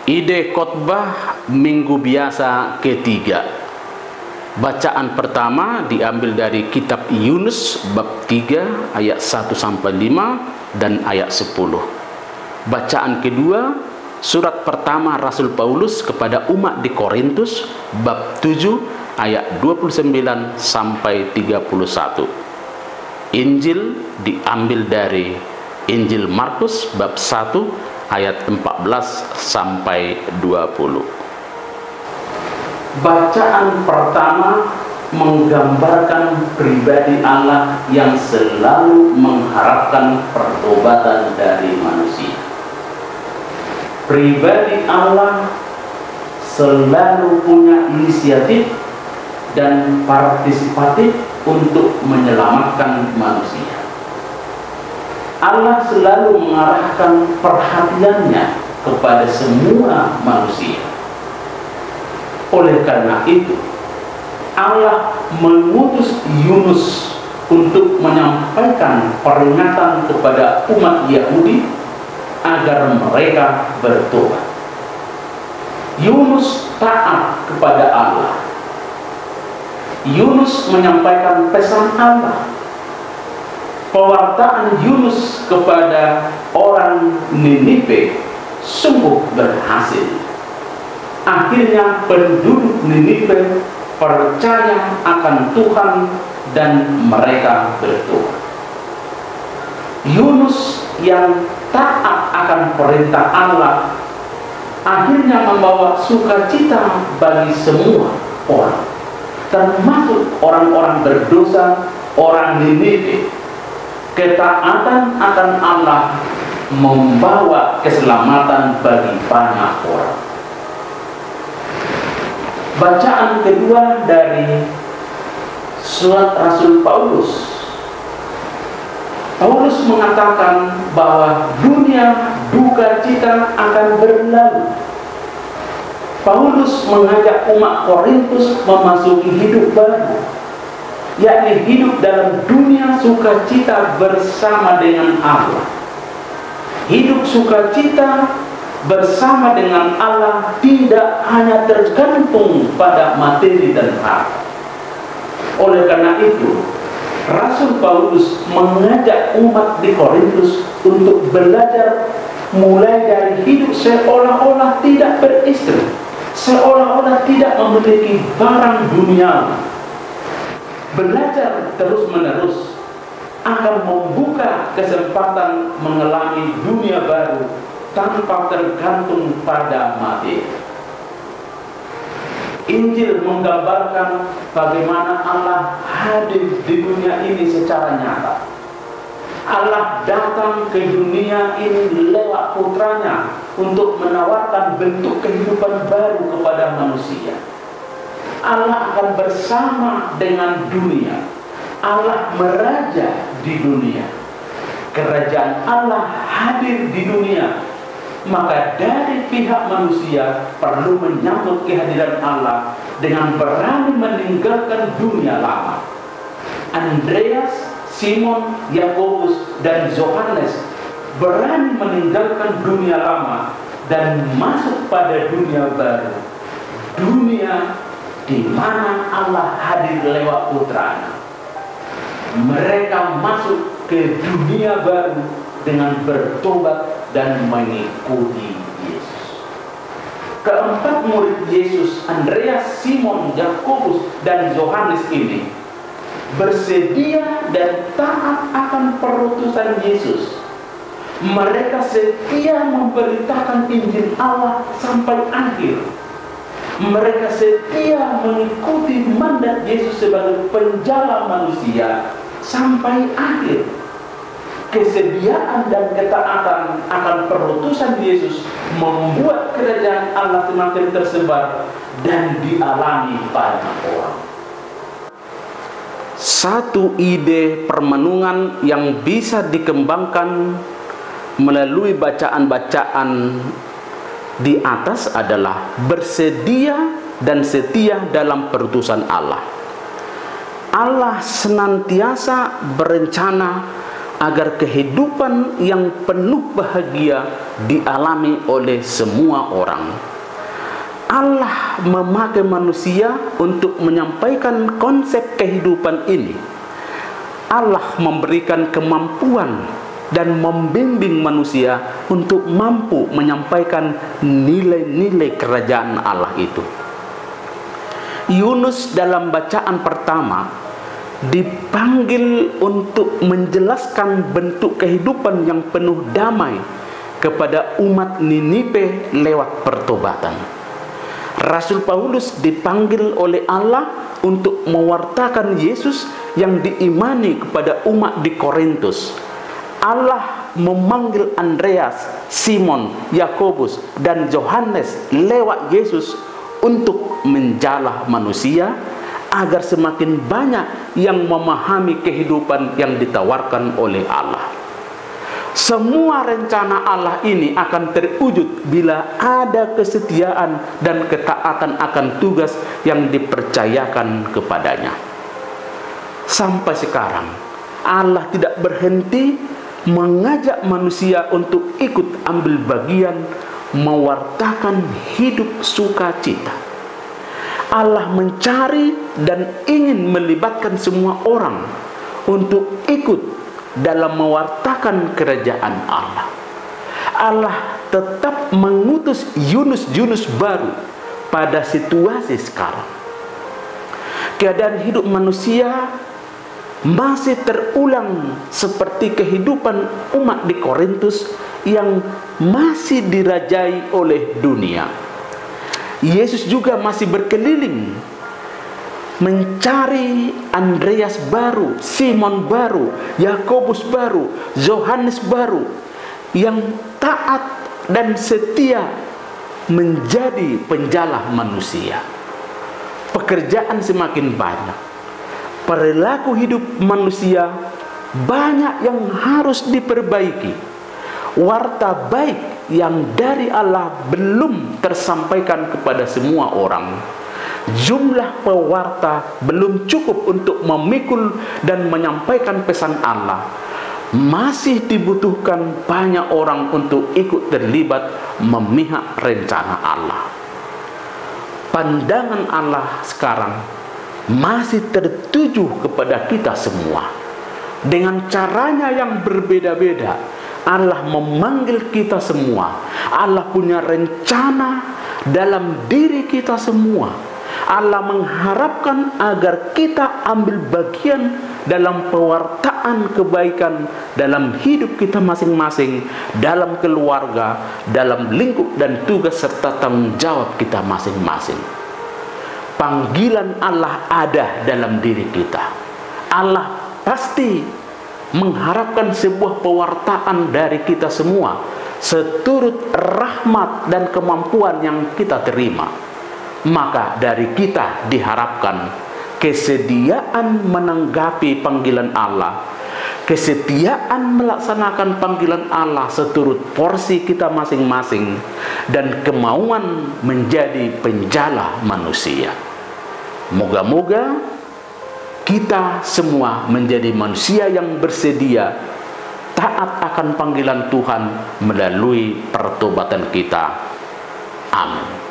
Ide khotbah minggu biasa ketiga. Bacaan pertama diambil dari kitab Yunus bab 3 ayat 1 sampai 5 dan ayat 10. Bacaan kedua, surat pertama Rasul Paulus kepada umat di Korintus bab 7 ayat 29 sampai 31. Injil diambil dari Injil Markus bab 1 ayat 14 sampai 20. Bacaan pertama menggambarkan pribadi Allah yang selalu mengharapkan pertobatan dari manusia. Pribadi Allah selalu punya inisiatif dan partisipatif untuk menyelamatkan manusia. Allah selalu mengarahkan perhatiannya kepada semua manusia. Oleh karena itu, Allah mengutus Yunus untuk menyampaikan peringatan kepada umat Yahudi agar mereka bertobat. Yunus taat kepada Allah. Yunus menyampaikan pesan Allah. Pewartaan Yunus kepada orang Ninive sungguh berhasil. Akhirnya penduduk Ninive percaya akan Tuhan dan mereka bertobat. Yunus yang taat akan perintah Allah akhirnya membawa sukacita bagi semua orang, termasuk orang-orang berdosa, orang Ninive. Ketaatan akan Allah membawa keselamatan bagi banyak orang. Bacaan kedua dari surat Rasul Paulus. Paulus mengatakan bahwa dunia duka cita akan berlalu. Paulus mengajak umat Korintus memasuki hidup baru, yakni hidup dalam dunia sukacita bersama dengan Allah. Hidup sukacita bersama dengan Allah tidak hanya tergantung pada materi dan harta. Oleh karena itu, Rasul Paulus mengajak umat di Korintus untuk belajar mulai dari hidup seolah-olah tidak beristri, seolah-olah tidak memiliki barang duniawi. Belajar terus-menerus akan membuka kesempatan mengalami dunia baru tanpa tergantung pada materi. Injil menggambarkan bagaimana Allah hadir di dunia ini secara nyata. Allah datang ke dunia ini lewat putranya untuk menawarkan bentuk kehidupan baru kepada manusia. Allah akan bersama dengan dunia. Allah meraja di dunia. Kerajaan Allah hadir di dunia. Maka dari pihak manusia perlu menyambut kehadiran Allah dengan berani meninggalkan dunia lama. Andreas, Simon, Yakobus, dan Yohanes berani meninggalkan dunia lama dan masuk pada dunia baru. Dunia di mana Allah hadir lewat putranya. Mereka masuk ke dunia baru dengan bertobat dan mengikuti Yesus. Keempat murid Yesus, Andreas, Simon, Yakobus, dan Yohanes ini bersedia dan taat akan perutusan Yesus. Mereka setia memberitakan Injil Allah sampai akhir. Mereka setia mengikuti mandat Yesus sebagai penjala manusia sampai akhir. Kesediaan dan ketaatan akan perutusan Yesus membuat kerajaan Allah semakin tersebar dan dialami banyak orang. Satu ide permenungan yang bisa dikembangkan melalui bacaan-bacaan di atas adalah bersedia dan setia dalam perutusan Allah. Allah senantiasa berencana agar kehidupan yang penuh bahagia dialami oleh semua orang. Allah memakai manusia untuk menyampaikan konsep kehidupan ini. Allah memberikan kemampuan dan membimbing manusia untuk mampu menyampaikan nilai-nilai kerajaan Allah itu. Yunus dalam bacaan pertama dipanggil untuk menjelaskan bentuk kehidupan yang penuh damai kepada umat Niniwe lewat pertobatan. Rasul Paulus dipanggil oleh Allah untuk mewartakan Yesus yang diimani kepada umat di Korintus. Allah memanggil Andreas, Simon, Yakobus, dan Yohanes lewat Yesus untuk menjala manusia agar semakin banyak yang memahami kehidupan yang ditawarkan oleh Allah. Semua rencana Allah ini akan terwujud bila ada kesetiaan dan ketaatan akan tugas yang dipercayakan kepadanya. Sampai sekarang, Allah tidak berhenti mengajak manusia untuk ikut ambil bagian mewartakan hidup sukacita. Allah mencari dan ingin melibatkan semua orang untuk ikut dalam mewartakan kerajaan Allah. Allah tetap mengutus Yunus baru pada situasi sekarang. Keadaan hidup manusia masih terulang seperti kehidupan umat di Korintus yang masih dirajai oleh dunia. Yesus juga masih berkeliling mencari Andreas baru, Simon baru, Yakobus baru, Yohanes baru yang taat dan setia menjadi penjala manusia. Pekerjaan semakin banyak, perilaku hidup manusia banyak yang harus diperbaiki. Warta baik yang dari Allah belum tersampaikan kepada semua orang. Jumlah pewarta belum cukup untuk memikul dan menyampaikan pesan Allah. Masih dibutuhkan banyak orang untuk ikut terlibat memihak rencana Allah. Pandangan Allah sekarang masih tertuju kepada kita semua. Dengan caranya yang berbeda-beda, Allah memanggil kita semua. Allah punya rencana dalam diri kita semua. Allah mengharapkan agar kita ambil bagian dalam pewartaan kebaikan dalam hidup kita masing-masing, dalam keluarga, dalam lingkup dan tugas serta tanggung jawab kita masing-masing. Panggilan Allah ada dalam diri kita. Allah pasti mengharapkan sebuah pewartaan dari kita semua seturut rahmat dan kemampuan yang kita terima. Maka dari kita diharapkan kesediaan menanggapi panggilan Allah, kesetiaan melaksanakan panggilan Allah seturut porsi kita masing-masing, dan kemauan menjadi penjala manusia. Moga-moga kita semua menjadi manusia yang bersedia taat akan panggilan Tuhan melalui pertobatan kita. Amin.